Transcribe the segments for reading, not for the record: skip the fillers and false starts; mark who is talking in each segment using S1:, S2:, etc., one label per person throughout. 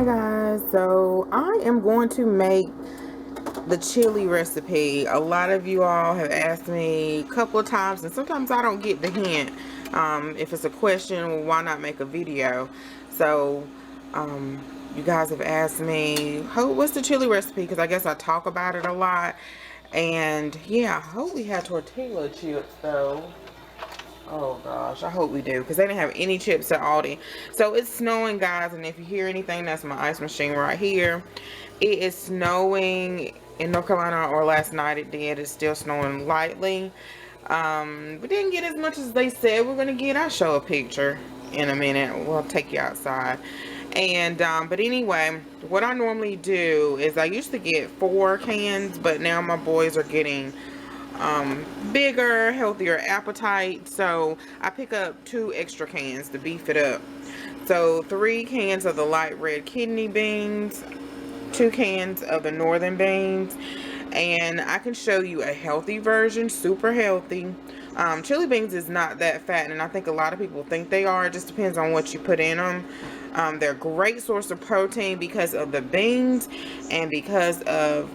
S1: guys, so I am going to make the chili recipe. A lot of you all have asked me a couple of times, and sometimes I don't get the hint. If it's a question, well, why not make a video? So you guys have asked me, what's the chili recipe? Because I guess I talk about it a lot. And yeah, I hope we have tortilla chips though. Oh gosh, I hope we do, because they didn't have any chips at Aldi. So it's snowing, guys, and if you hear anything, that's my ice machine right here. It is snowing in North Carolina, or last night it did. It's still snowing lightly. We didn't get as much as they said we're gonna get. I'll show a picture in a minute. We'll take you outside. And but anyway, what I normally do is I used to get 4 cans, but now my boys are getting bigger, healthier appetite, so I pick up 2 extra cans to beef it up. So 3 cans of the light red kidney beans, 2 cans of the northern beans, and I can show you a healthy version, super healthy. Chili beans is not that fat, and I think a lot of people think they are. It just depends on what you put in them. They're a great source of protein because of the beans and because of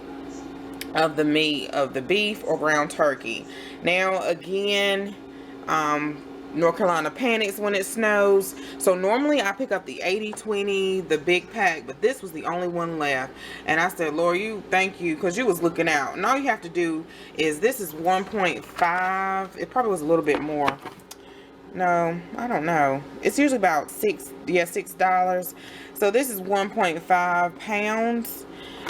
S1: the meat of the beef or ground turkey. Now again, North Carolina panics when it snows, so normally I pick up the 80/20, the big pack, but this was the only one left, and I said, Lord, you thank you, because you was looking out. And all you have to do is, this is 1.5, it probably was a little bit more. No, I don't know. It's usually about $6. So this is 1.5 pounds.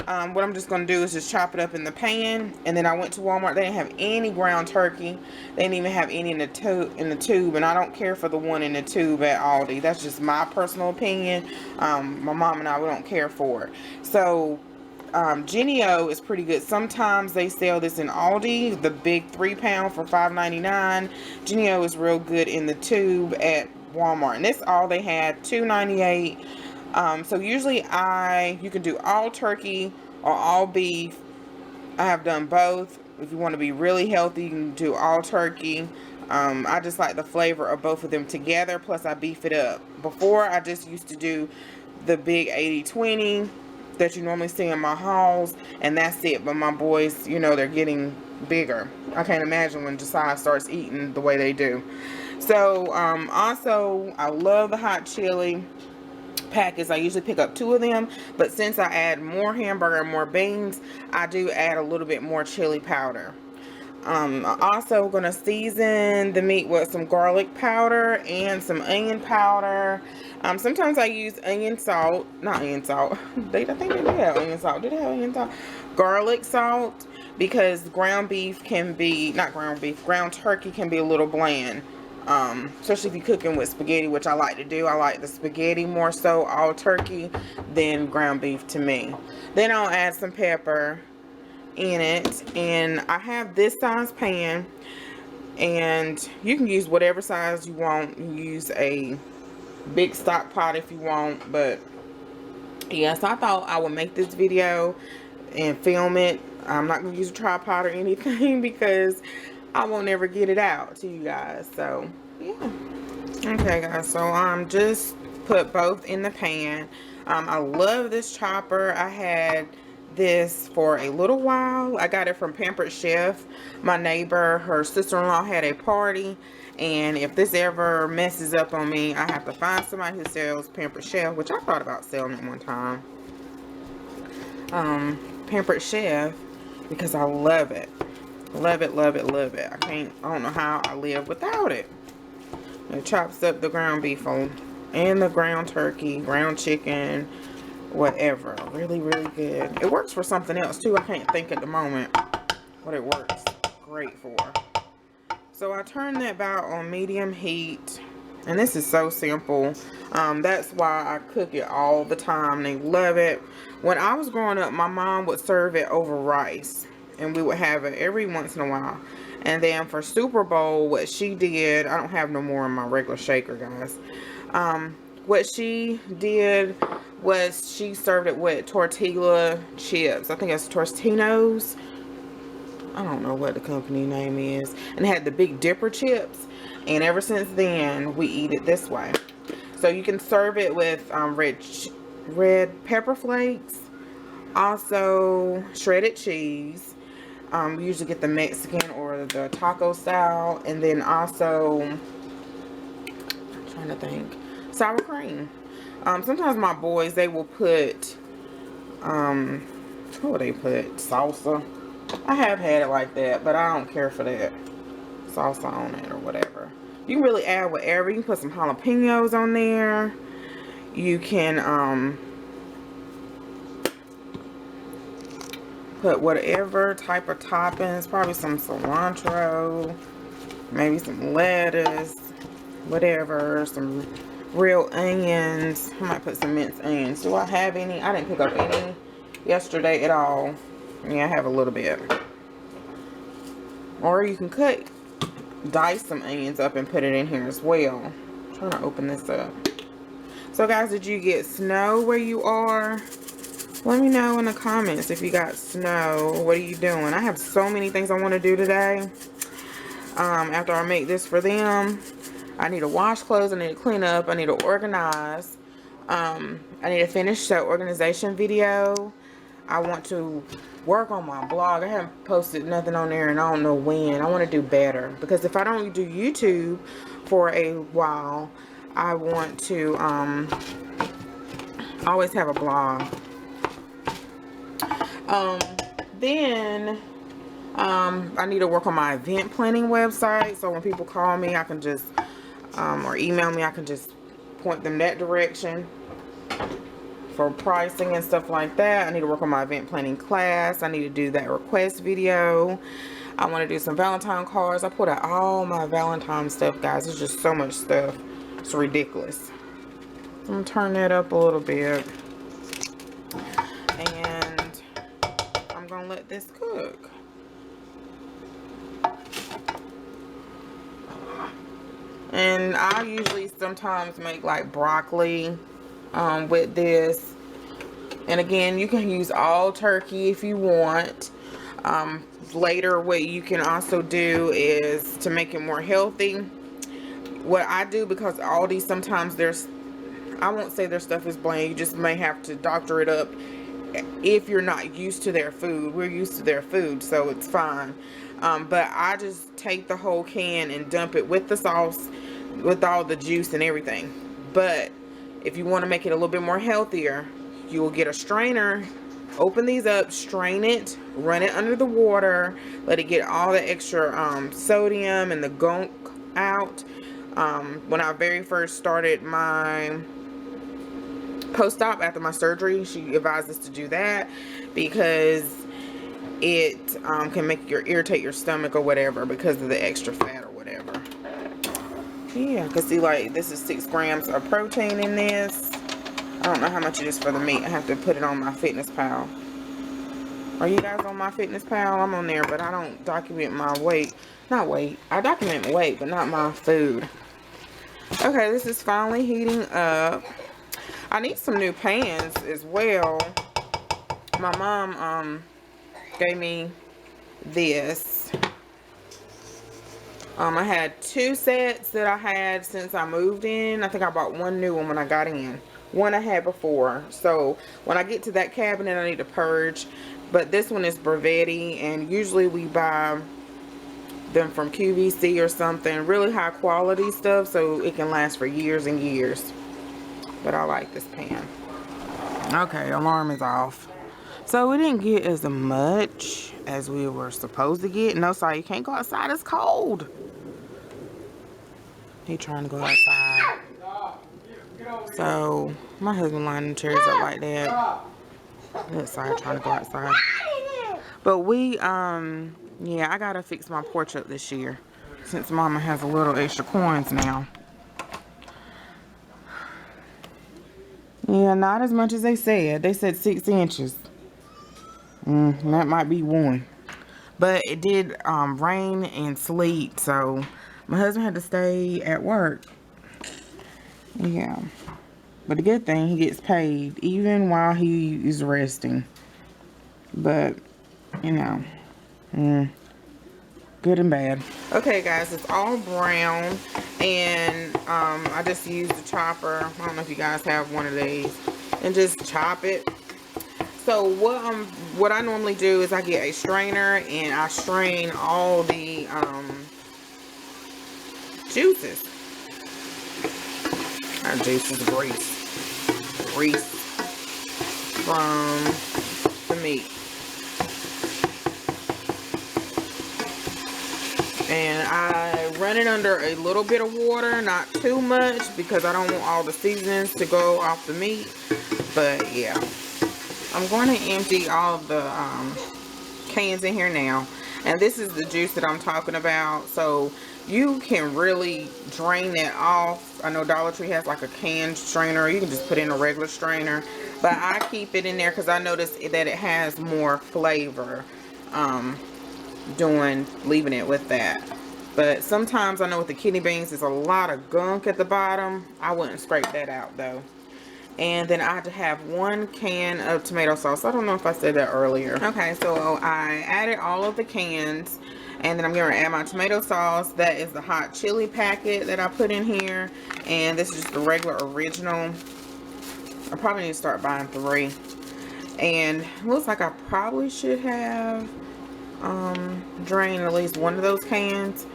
S1: What I'm just going to do is just chop it up in the pan. And then I went to Walmart. They didn't have any ground turkey. They didn't even have any in the tube. And I don't care for the one in the tube at Aldi. That's just my personal opinion. My mom and I, we don't care for it. So Genio is pretty good. Sometimes they sell this in Aldi, the big 3-pound for $5.99. Genio is real good in the tube at Walmart, and that's all they had, $2.98. So usually you can do all turkey or all beef. I have done both. If you want to be really healthy, you can do all turkey. I just like the flavor of both of them together, plus I beef it up. Before, I just used to do the big 80/20 that you normally see in my hauls, and that's it. But my boys, you know, they're getting bigger. I can't imagine when Josiah starts eating the way they do. So also, I love the hot chili packets. I usually pick up 2 of them, but since I add more hamburger and more beans, I do add a little bit more chili powder. I'm also going to season the meat with some garlic powder and some onion powder. Sometimes I use onion salt, not onion salt. I think they did have onion salt. Did they have onion salt? Garlic salt, because ground beef can be, not ground beef, ground turkey can be a little bland. Especially if you're cooking with spaghetti, which I like to do. I like the spaghetti more so all turkey than ground beef to me. Then I'll add some pepper in it, and I have this size pan, and you can use whatever size you want. You use a big stock pot if you want, but yeah, so I thought I would make this video and film it. I'm not going to use a tripod or anything because I won't ever get it out to you guys. So yeah, okay guys, so just put both in the pan. I love this chopper. I had this for a little while. I got it from Pampered Chef. My neighbor, her sister-in-law had a party, and if this ever messes up on me, I have to find somebody who sells Pampered Chef, which I thought about selling it one time. Pampered Chef, because I love it. Love it, love it, love it. I don't know how I live without it. It chops up the ground beef and the ground turkey, ground chicken, whatever. Really, really good. It works for something else too. I can't think at the moment what it works great for. So I turn that about on medium heat, and this is so simple. That's why I cook it all the time. They love it. When I was growing up, my mom would serve it over rice, and we would have it every once in a while. And then for Super Bowl, what she did, I don't have no more in my regular shaker, guys. What she did was she served it with tortilla chips. I think it's Tortinos. I don't know what the company name is. And it had the Big Dipper chips. And ever since then, we eat it this way. So you can serve it with red pepper flakes, also shredded cheese. We usually get the Mexican or the taco style, and then also, I'm trying to think, sour cream. Sometimes my boys, they will put, what will they put? Salsa. I have had it like that, but I don't care for that salsa on it or whatever. You can really add whatever. You can put some jalapenos on there. You can put whatever type of toppings, probably some cilantro, maybe some lettuce, whatever, some real onions. I might put some minced onions. Do I have any? I didn't pick up any yesterday at all. Yeah, I have a little bit. Or you can dice some onions up and put it in here as well. I'm trying to open this up. So guys, did you get snow where you are? Let me know in the comments if you got snow. What are you doing? I have so many things I want to do today. After I make this for them, I need to wash clothes. I need to clean up. I need to organize. I need to finish that organization video. I want to work on my blog. I haven't posted nothing on there and I don't know when. I want to do better, because if I don't do YouTube for a while, I want to always have a blog. Then I need to work on my event planning website, so when people call me, I can just or email me, I can just point them that direction for pricing and stuff like that. I need to work on my event planning class. I need to do that request video. I want to do some Valentine cards. I put out all my Valentine stuff, guys. There's just so much stuff. It's ridiculous. I'm going to turn that up a little bit. And I'm going to let this cook. And I usually sometimes make like broccoli with this. And again, you can use all turkey if you want. Later, what you can also do is to make it more healthy. What I do, because Aldi, sometimes I won't say their stuff is bland. You just may have to doctor it up if you're not used to their food. We're used to their food, so it's fine. But I just take the whole can and dump it with the sauce, with all the juice and everything. But if you want to make it a little bit more healthier, you will get a strainer, open these up, strain it, run it under the water, let it get all the extra sodium and the gunk out. When I very first started my post-op after my surgery, she advised us to do that because it can make irritate your stomach or whatever because of the extra fat or whatever. Yeah, because see, like, this is 6 grams of protein in this. I don't know how much it is for the meat. I have to put it on my Fitness Pal. Are you guys on my Fitness Pal? I'm on there, but I don't document my weight. Not weight. I document weight, but not my food. Okay, this is finally heating up. I need some new pans as well. My mom gave me this. I had 2 sets that I had since I moved in. I think I bought 1 new one when I got in. 1 I had before. So when I get to that cabinet, I need to purge. But this one is Brevetti, and usually we buy them from QVC or something. Really high quality stuff, so it can last for years and years. But I like this pan. Okay, alarm is off. So we didn't get as much as we were supposed to get. No, sorry, you can't go outside. It's cold. He trying to go outside. So my husband lining the chairs up like that. Sorry, trying to go outside. But we, yeah, I gotta fix my porch up this year since Mama has a little extra coins now. Yeah, not as much as they said. They said 6 inches. That might be 1. But it did rain and sleet, so my husband had to stay at work. Yeah. But the good thing, he gets paid even while he is resting. But, you know, good and bad. Okay, guys, it's all brown, and I just used the chopper. I don't know if you guys have one of these. and just chop it. So what I normally do is I get a strainer and I strain all the juices. Not juices, grease from the meat. And I run it under a little bit of water, not too much, because I don't want all the seasonings to go off the meat. But yeah, I'm going to empty all of the cans in here now. And this is the juice that I'm talking about. So you can really drain that off. I know Dollar Tree has like a can strainer. You can just put in a regular strainer. But I keep it in there because I notice that it has more flavor. Leaving it with that. But sometimes I know with the kidney beans there's a lot of gunk at the bottom. I wouldn't scrape that out though. And then I have 1 can of tomato sauce. I don't know if I said that earlier. Okay, so I added all of the cans, and then I'm going to add my tomato sauce. That is the hot chili packet that I put in here, and this is just the regular original. I probably need to start buying 3. And it looks like I probably should have drained at least one of those cans,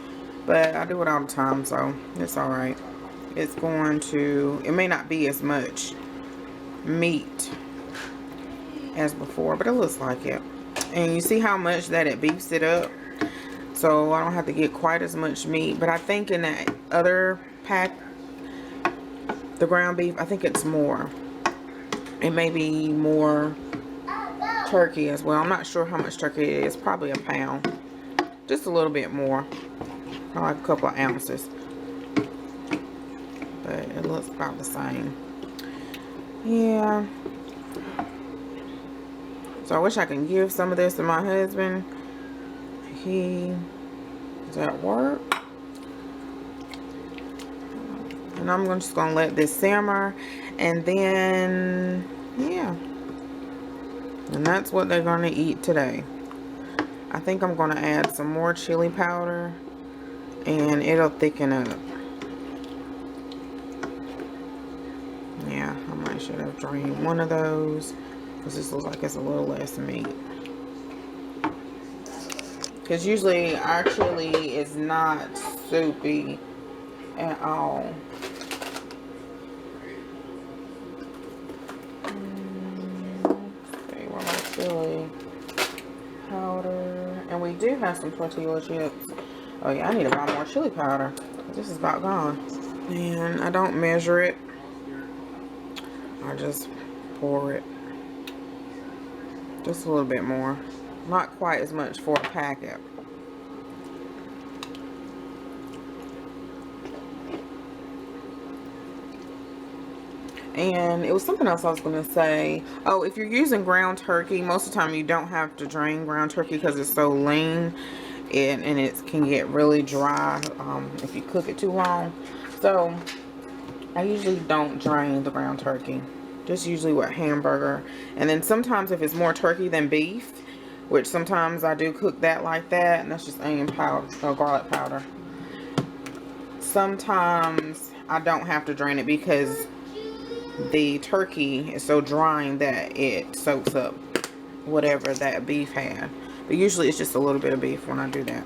S1: but I do it all the time, so it's all right. It's going to, it may not be as much meat as before, but it looks like it. And you see how much that it beefs it up, so I don't have to get quite as much meat. But I think in that other pack, the ground beef, I think it's more. It may be more turkey as well. I'm not sure how much turkey it is. Probably a pound, just a little bit more, like a couple of ounces, but it looks about the same. Yeah, so I wish I can give some of this to my husband. He is at work, and I'm just gonna let this simmer, and then yeah. And that's what they're going to eat today. I think I'm going to add some more chili powder, and it'll thicken up. Yeah, I might should have drained one of those, because this looks like it's a little less meat. Because usually our chili is not soupy at all. Chili powder, and we do have some tortilla chips. Oh yeah, I need to buy more chili powder. This is about gone. And I don't measure it. I just pour it. Just a little bit more. Not quite as much for a packet. And it was something else I was going to say. Oh, if you're using ground turkey, most of the time you don't have to drain ground turkey because it's so lean. And it can get really dry if you cook it too long. So I usually don't drain the ground turkey. Just usually with hamburger. And then sometimes if it's more turkey than beef, which sometimes I do cook that like that, and that's just onion powder or garlic powder. Sometimes I don't have to drain it because the turkey is so drying that it soaks up whatever that beef had. But usually it's just a little bit of beef when I do that.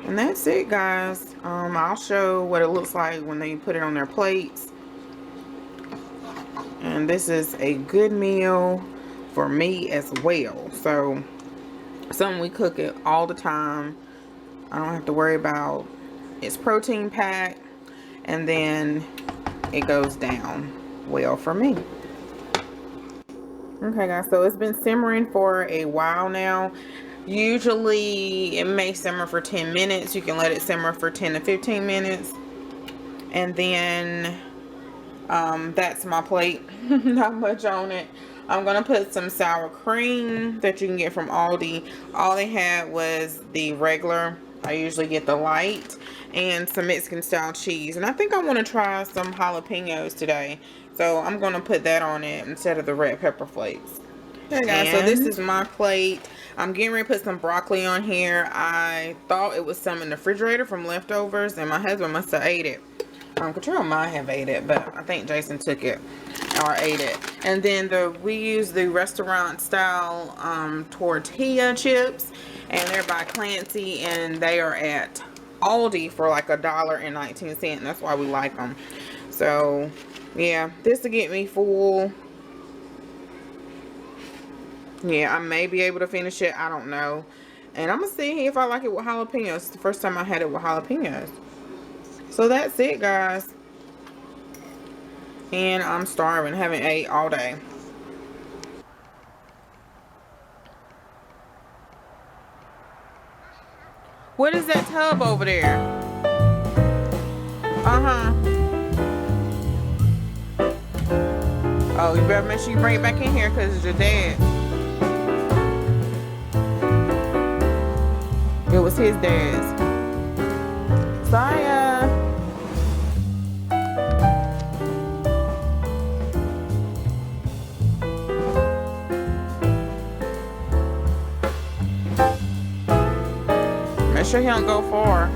S1: And that's it, guys. I'll show what it looks like when they put it on their plates. And this is a good meal for me as well. So something we cook it all the time. I don't have to worry about. It's protein packed, and then it goes down well for me. Okay, guys, so it's been simmering for a while now. Usually it may simmer for 10 minutes. You can let it simmer for 10 to 15 minutes, and then that's my plate. Not much on it. I'm gonna put some sour cream that you can get from Aldi. All they had was the regular. I usually get the light, and some Mexican style cheese. And I think I want to try some jalapenos today, so I'm going to put that on it instead of the red pepper flakes. Okay, guys, so this is my plate. I'm getting ready to put some broccoli on here. I thought it was some in the refrigerator from leftovers, and my husband must have ate it. Katrina might have ate it, but I think Jason took it or ate it. And then we use the restaurant style tortilla chips, and they're by Clancy, and they are at Aldi for like $1.19. That's why we like them. So yeah, this will get me full. Yeah, I may be able to finish it. I don't know. And I'm gonna see if I like it with jalapenos. It's the first time I had it with jalapenos. So that's it, guys. And I'm starving. Haven't ate all day. What is that tub over there? Uh-huh. Oh, you better make sure you bring it back in here because it's your dad. It was his dad's. Saya. Make sure he don't go far.